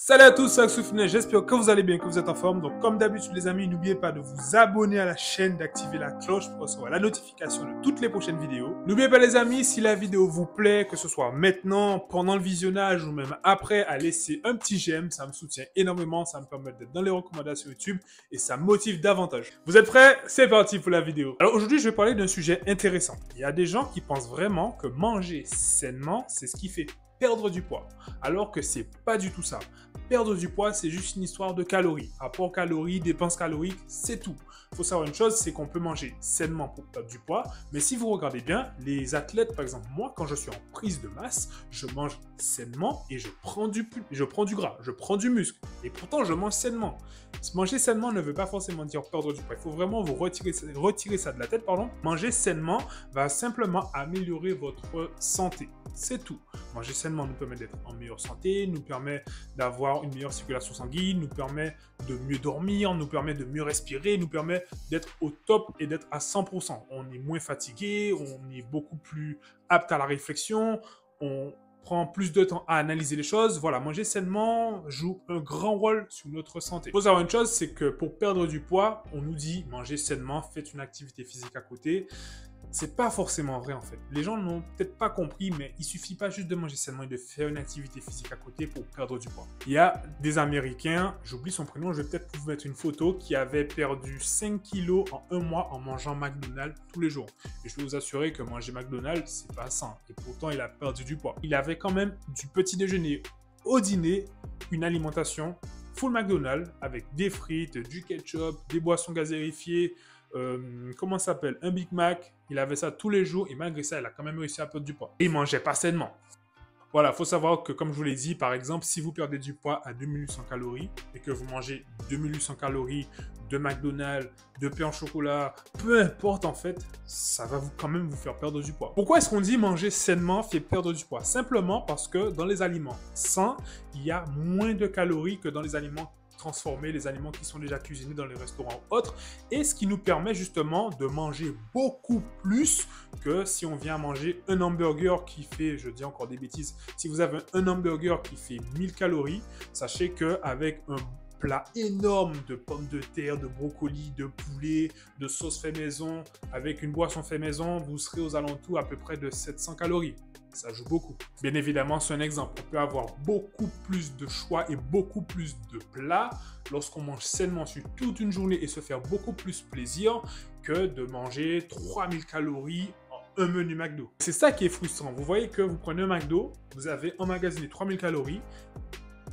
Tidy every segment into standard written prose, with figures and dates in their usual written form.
Salut à tous, c'est Axoufine, j'espère que vous allez bien, que vous êtes en forme. Donc comme d'habitude les amis, n'oubliez pas de vous abonner à la chaîne, d'activer la cloche pour recevoir la notification de toutes les prochaines vidéos. N'oubliez pas les amis, si la vidéo vous plaît, que ce soit maintenant, pendant le visionnage ou même après, à laisser un petit j'aime, ça me soutient énormément, ça me permet d'être dans les recommandations YouTube et ça me motive davantage. Vous êtes prêts? C'est parti pour la vidéo. Alors aujourd'hui je vais parler d'un sujet intéressant. Il y a des gens qui pensent vraiment que manger sainement, c'est ce qui fait perdre du poids, alors que c'est pas du tout ça. Perdre du poids, c'est juste une histoire de calories. Apport calories, dépenses caloriques, c'est tout. Il faut savoir une chose, c'est qu'on peut manger sainement pour perdre du poids, mais si vous regardez bien, les athlètes, par exemple, moi, quand je suis en prise de masse, je mange sainement et je prends du gras, je prends du muscle. Et pourtant, je mange sainement. Manger sainement ne veut pas forcément dire perdre du poids. Il faut vraiment vous retirer ça de la tête, pardon. Manger sainement va simplement améliorer votre santé. C'est tout. Manger sainement nous permet d'être en meilleure santé, nous permet d'avoir une meilleure circulation sanguine, nous permet de mieux dormir, nous permet de mieux respirer, nous permet d'être au top et d'être à 100%. On est moins fatigué, on est beaucoup plus apte à la réflexion, on prend plus de temps à analyser les choses. Voilà, manger sainement joue un grand rôle sur notre santé. Il faut savoir une chose, c'est que pour perdre du poids, on nous dit manger sainement, faites une activité physique à côté. C'est pas forcément vrai en fait. Les gens n'ont peut-être pas compris, mais il suffit pas juste de manger sainement et de faire une activité physique à côté pour perdre du poids. Il y a des Américains, j'oublie son prénom, je vais peut-être vous mettre une photo, qui avaient perdu 5 kilos en un mois en mangeant McDonald's tous les jours. Et je peux vous assurer que manger McDonald's, c'est pas sain. Et pourtant, il a perdu du poids. Il avait quand même du petit déjeuner au dîner, une alimentation full McDonald's avec des frites, du ketchup, des boissons gazérifiées, comment ça s'appelle, un Big Mac. Il avait ça tous les jours et malgré ça, il a quand même réussi à perdre du poids. Et il mangeait pas sainement. Voilà, il faut savoir que comme je vous l'ai dit, par exemple, si vous perdez du poids à 2800 calories et que vous mangez 2800 calories de McDonald's, de pain au chocolat, peu importe en fait, ça va quand même vous faire perdre du poids. Pourquoi est-ce qu'on dit manger sainement fait perdre du poids? Simplement parce que dans les aliments sains, il y a moins de calories que dans les aliments transformer les aliments qui sont déjà cuisinés dans les restaurants ou autres, et ce qui nous permet justement de manger beaucoup plus que si on vient manger un hamburger qui fait, je dis encore des bêtises, si vous avez un hamburger qui fait 1000 calories, sachez qu'avec un plat énorme de pommes de terre, de brocolis, de poulet, de sauce fait maison, avec une boisson fait maison, vous serez aux alentours à peu près de 700 calories. Ça joue beaucoup. Bien évidemment, c'est un exemple. On peut avoir beaucoup plus de choix et beaucoup plus de plats lorsqu'on mange sainement sur toute une journée et se faire beaucoup plus plaisir que de manger 3000 calories en un menu McDo. C'est ça qui est frustrant. Vous voyez que vous prenez un McDo, vous avez emmagasiné 3000 calories,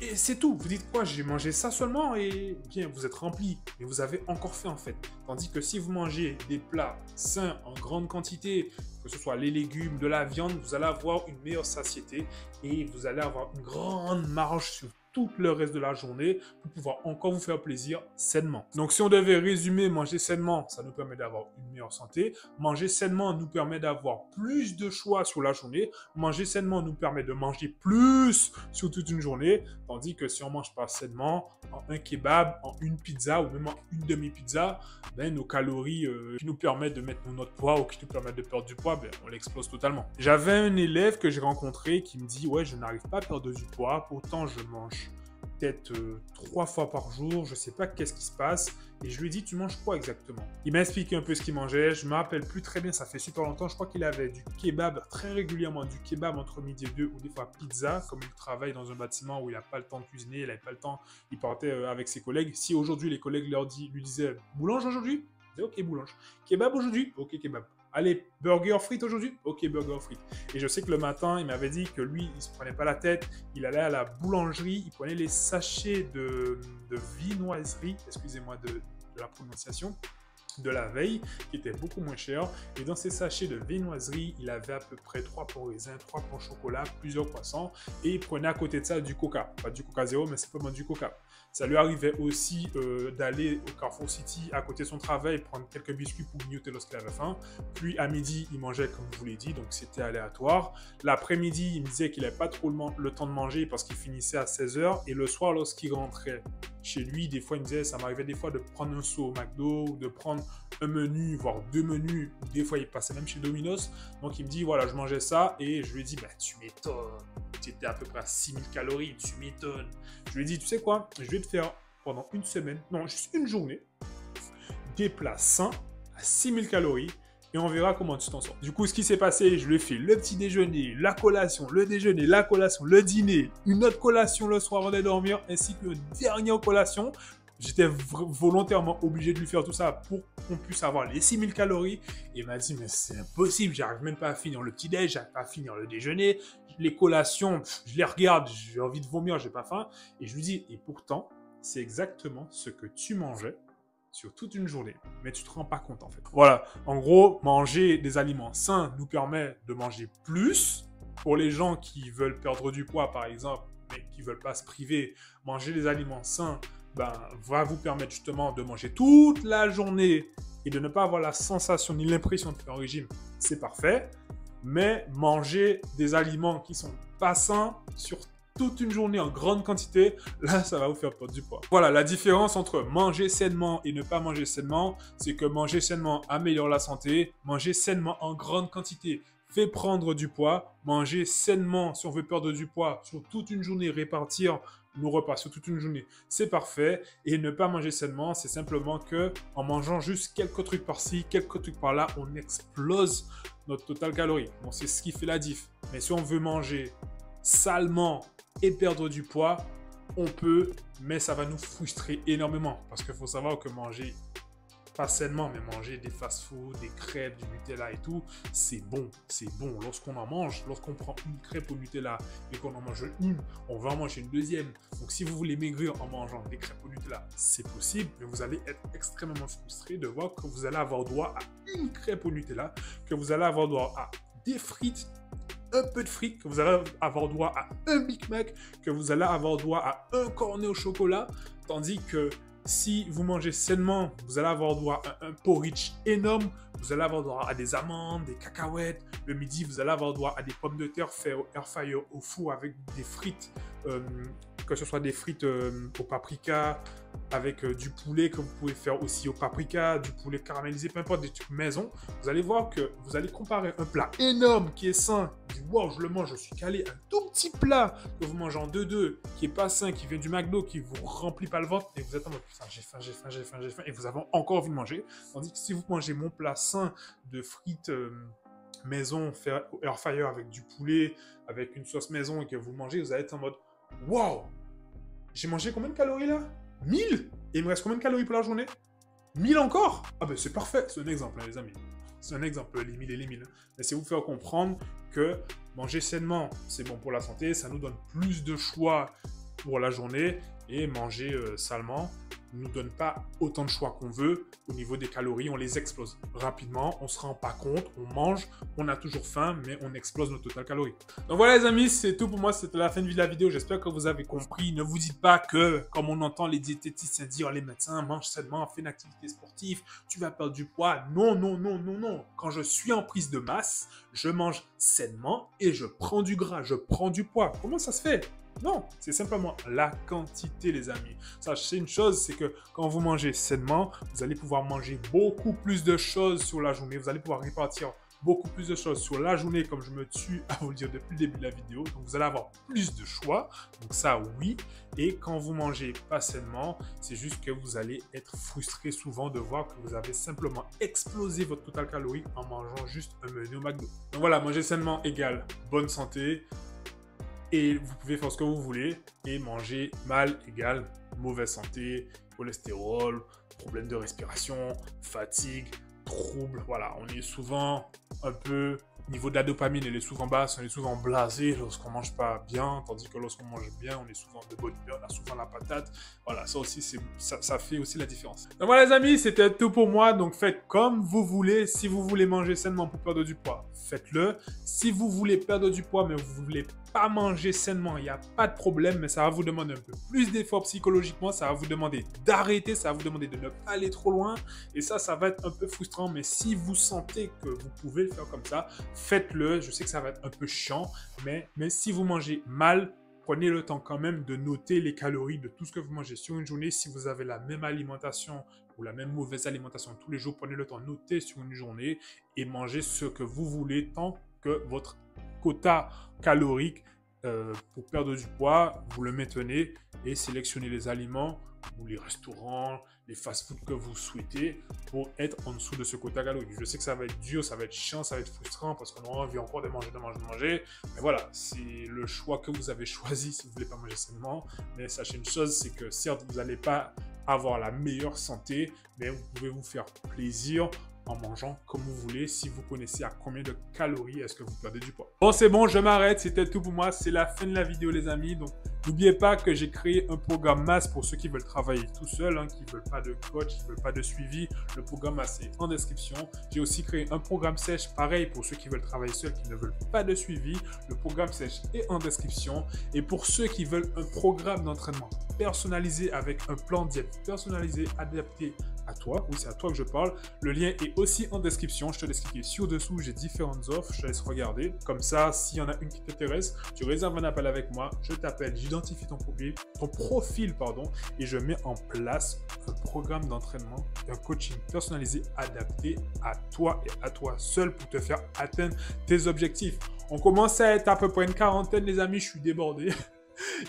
et c'est tout. Vous dites quoi? J'ai mangé ça seulement et bien, vous êtes rempli. Mais vous avez encore faim en fait. Tandis que si vous mangez des plats sains en grande quantité, que ce soit les légumes, de la viande, vous allez avoir une meilleure satiété et vous allez avoir une grande marge sur tout le reste de la journée pour pouvoir encore vous faire plaisir sainement. Donc si on devait résumer, manger sainement, ça nous permet d'avoir une meilleure santé. Manger sainement nous permet d'avoir plus de choix sur la journée. Manger sainement nous permet de manger plus sur toute une journée. Tandis que si on mange pas sainement, en un kebab, en une pizza ou même en une demi-pizza, ben, nos calories qui nous permettent de mettre notre poids ou qui nous permettent de perdre du poids, ben, on l'explose totalement. J'avais un élève que j'ai rencontré qui me dit « Ouais, je n'arrive pas à perdre du poids, pourtant je mange peut-être 3 fois par jour, je sais pas qu'est-ce qui se passe. » Et je lui ai dit, tu manges quoi exactement? Il m'a expliqué un peu ce qu'il mangeait, je me rappelle plus très bien, ça fait super longtemps. Je crois qu'il avait du kebab très régulièrement, du kebab entre midi et 2 ou des fois pizza, comme il travaille dans un bâtiment où il n'a pas le temps de cuisiner, il n'avait pas le temps, il partait avec ses collègues. Si aujourd'hui les collègues lui disaient, boulange aujourd'hui? Il disait, ok, boulange. Kebab aujourd'hui? Ok, kebab. Allez, burger frites aujourd'hui? Ok, burger frites. Et je sais que le matin, il m'avait dit que lui, il ne se prenait pas la tête. Il allait à la boulangerie, il prenait les sachets de viennoiserie, excusez-moi de la prononciation, de la veille, qui était beaucoup moins cher. Et dans ces sachets de viennoiserie, il avait à peu près 3 pains au raisin, 3 pains au chocolat, plusieurs croissants. Et il prenait à côté de ça du coca. Pas du coca zéro, mais simplement du coca. Ça lui arrivait aussi d'aller au Carrefour City à côté de son travail, prendre quelques biscuits pour grignoter lorsqu'il avait faim. Puis à midi, il mangeait comme je vous l'ai dit, donc c'était aléatoire. L'après-midi, il me disait qu'il n'avait pas trop le temps de manger parce qu'il finissait à 16h. Et le soir, lorsqu'il rentrait chez lui, des fois, il me disait, ça m'arrivait des fois de prendre un saut au McDo ou de prendre un menu, voire 2 menus. Des fois, il passait même chez Domino's. Donc, il me dit, voilà, je mangeais ça. Et je lui ai dit, bah, tu m'étonnes. Tu étais à peu près à 6000 calories. Tu m'étonnes. Je lui ai dit, tu sais quoi? Je vais te faire pendant une semaine, non, juste une journée, des plats sains à 6000 calories. Et on verra comment tu t'en sors. Du coup, ce qui s'est passé, je lui ai fait le petit déjeuner, la collation, le déjeuner, la collation, le dîner, une autre collation le soir avant de dormir, ainsi que dernière collation. J'étais volontairement obligé de lui faire tout ça pour qu'on puisse avoir les 6000 calories. Et il m'a dit, mais c'est impossible, j'arrive même pas à finir le petit-déj, j'arrive pas à finir le déjeuner. Les collations, je les regarde, j'ai envie de vomir, j'ai pas faim. Et je lui dis, et pourtant, c'est exactement ce que tu mangeais sur toute une journée, mais tu te rends pas compte en fait. Voilà, en gros, manger des aliments sains nous permet de manger plus. Pour les gens qui veulent perdre du poids par exemple, mais qui veulent pas se priver, manger des aliments sains va vous permettre justement de manger toute la journée et de ne pas avoir la sensation ni l'impression de faire un régime. C'est parfait, mais manger des aliments qui sont pas sains sur toute une journée en grande quantité, là, ça va vous faire perdre du poids. Voilà, la différence entre manger sainement et ne pas manger sainement, c'est que manger sainement améliore la santé, manger sainement en grande quantité fait prendre du poids, manger sainement, si on veut perdre du poids, sur toute une journée, répartir nos repas sur toute une journée, c'est parfait. Et ne pas manger sainement, c'est simplement que en mangeant juste quelques trucs par-ci, quelques trucs par-là, on explose notre total calorie. Bon, c'est ce qui fait la diff. Mais si on veut manger salement et perdre du poids, on peut, mais ça va nous frustrer énormément. Parce qu'il faut savoir que manger, pas sainement, mais manger des fast-food, des crêpes, du Nutella et tout, c'est bon. C'est bon. Lorsqu'on en mange, lorsqu'on prend une crêpe au Nutella et qu'on en mange une, on va en manger une deuxième. Donc si vous voulez maigrir en mangeant des crêpes au Nutella, c'est possible, mais vous allez être extrêmement frustré de voir que vous allez avoir droit à une crêpe au Nutella, que vous allez avoir droit à des frites, un peu de frites, que vous allez avoir droit à un Big Mac, que vous allez avoir droit à un cornet au chocolat, tandis que si vous mangez sainement, vous allez avoir droit à un porridge énorme, vous allez avoir droit à des amandes, des cacahuètes. Le midi, vous allez avoir droit à des pommes de terre faites au air fryer, au four avec des frites, que ce soit des frites au paprika, avec du poulet que vous pouvez faire aussi au paprika, du poulet caramélisé, peu importe, des trucs maison. Vous allez voir que vous allez comparer un plat énorme qui est sain, du wow, je le mange, je suis calé, un tout petit plat que vous mangez en 2-2, qui est pas sain, qui vient du McDo, qui vous remplit pas le ventre, et vous êtes en mode putain, j'ai faim, et vous avez encore envie de manger. Tandis que si vous mangez mon plat sain de frites maison, fait au air fryer avec du poulet, avec une sauce maison, et que vous mangez, vous allez être en mode wow, j'ai mangé combien de calories là? 1000? Et il me reste combien de calories pour la journée? 1000 encore? Ah ben c'est parfait, c'est un exemple, hein, les amis. C'est un exemple, les 1000 et les 1000. Mais c'est vous faire comprendre que manger sainement, c'est bon pour la santé, ça nous donne plus de choix pour la journée, et manger salement ne nous donne pas autant de choix qu'on veut. Au niveau des calories, on les explose rapidement, on ne se rend pas compte, on mange, on a toujours faim, mais on explose notre total calories. Donc voilà les amis, c'est tout pour moi, c'était la fin de la vidéo, j'espère que vous avez compris. Ne vous dites pas que, comme on entend les diététiciens dire, les médecins, mange sainement, fais une activité sportive, tu vas perdre du poids. Non, non, non, non, non. Quand je suis en prise de masse, je mange sainement et je prends du gras, je prends du poids. Comment ça se fait? Non, c'est simplement la quantité, les amis. Sachez une chose, c'est que quand vous mangez sainement, vous allez pouvoir manger beaucoup plus de choses sur la journée. Vous allez pouvoir répartir beaucoup plus de choses sur la journée, comme je me tue à vous le dire depuis le début de la vidéo. Donc, vous allez avoir plus de choix. Donc, ça, oui. Et quand vous mangez pas sainement, c'est juste que vous allez être frustré souvent de voir que vous avez simplement explosé votre total calorie en mangeant juste un menu au McDo. Donc, voilà, manger sainement égale bonne santé. Et vous pouvez faire ce que vous voulez. Et manger mal égale mauvaise santé, cholestérol, problème de respiration, fatigue, troubles. Voilà, on est souvent un peu... Niveau de la dopamine, elle est souvent basse, on est souvent blasé lorsqu'on mange pas bien, tandis que lorsqu'on mange bien, on est souvent de bonne humeur, on a souvent la patate. Voilà, ça aussi, ça fait aussi la différence. Donc voilà les amis, c'était tout pour moi. Donc faites comme vous voulez. Si vous voulez manger sainement pour perdre du poids, faites-le. Si vous voulez perdre du poids, mais vous voulez pas manger sainement, il n'y a pas de problème, mais ça va vous demander un peu plus d'efforts psychologiquement, ça va vous demander d'arrêter, ça va vous demander de ne pas aller trop loin, et ça va être un peu frustrant, mais si vous sentez que vous pouvez le faire comme ça, faites-le. Je sais que ça va être un peu chiant, mais si vous mangez mal, prenez le temps quand même de noter les calories de tout ce que vous mangez sur une journée. Si vous avez la même alimentation ou la même mauvaise alimentation tous les jours, prenez le temps de noter sur une journée et mangez ce que vous voulez tant que votre quota calorique pour perdre du poids, vous le maintenez et sélectionnez les aliments ou les restaurants, les fast-foods que vous souhaitez pour être en dessous de ce quota calorique. Je sais que ça va être dur, ça va être chiant, ça va être frustrant parce qu'on aura envie encore de manger. Mais voilà, c'est le choix que vous avez choisi si vous ne voulez pas manger sainement. Mais sachez une chose, c'est que certes, vous n'allez pas avoir la meilleure santé, mais vous pouvez vous faire plaisir en mangeant comme vous voulez si vous connaissez à combien de calories est-ce que vous perdez du poids. Bon, c'est bon, je m'arrête. C'était tout pour moi. C'est la fin de la vidéo, les amis. Donc, n'oubliez pas que j'ai créé un programme masse pour ceux qui veulent travailler tout seuls, qui ne veulent pas de coach, qui ne veulent pas de suivi. Le programme masse est en description. J'ai aussi créé un programme sèche, pareil, pour ceux qui veulent travailler seuls, qui ne veulent pas de suivi. Le programme sèche est en description. Et pour ceux qui veulent un programme d'entraînement personnalisé avec un plan diète personnalisé, adapté à toi, oui, c'est à toi que je parle, le lien est aussi en description. Je te laisse cliquer ci-dessous, j'ai différentes offres, je te laisse regarder. Comme ça, s'il y en a une qui t'intéresse, tu réserves un appel avec moi, je t'appelle, j'identifie ton profil, et je mets en place un programme d'entraînement, un coaching personnalisé adapté à toi et à toi seul pour te faire atteindre tes objectifs. On commence à être à peu près une quarantaine, les amis, je suis débordé.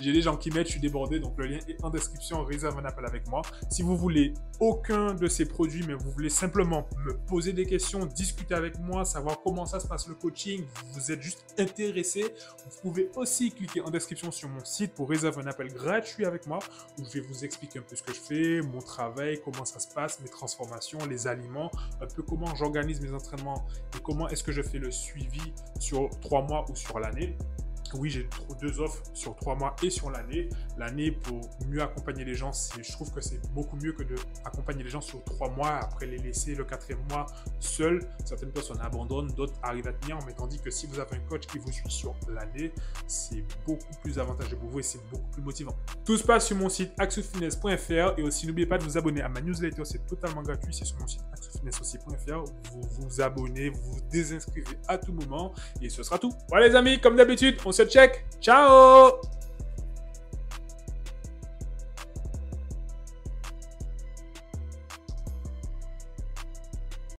J'ai des gens qui m'aident, je suis débordé, donc le lien est en description, réserve un appel avec moi. Si vous voulez aucun de ces produits, mais vous voulez simplement me poser des questions, discuter avec moi, savoir comment ça se passe le coaching, vous êtes juste intéressé, vous pouvez aussi cliquer en description sur mon site pour réserver un appel gratuit avec moi, où je vais vous expliquer un peu ce que je fais, mon travail, comment ça se passe, mes transformations, les aliments, un peu comment j'organise mes entraînements et comment est-ce que je fais le suivi sur 3 mois ou sur l'année. Oui, j'ai 2 offres sur 3 mois et sur l'année. L'année, pour mieux accompagner les gens, je trouve que c'est beaucoup mieux que d'accompagner les gens sur 3 mois, après les laisser le 4e mois seul. Certaines personnes abandonnent, d'autres arrivent à tenir, mais tandis que si vous avez un coach qui vous suit sur l'année, c'est beaucoup plus avantageux pour vous et c'est beaucoup plus motivant. Tout se passe sur mon site axofitness.fr et aussi n'oubliez pas de vous abonner à ma newsletter, c'est totalement gratuit, c'est sur mon site axofitness.fr. Vous vous abonnez, vous vous désinscrivez à tout moment et ce sera tout. Voilà les amis, comme d'habitude, on se check. Ciao!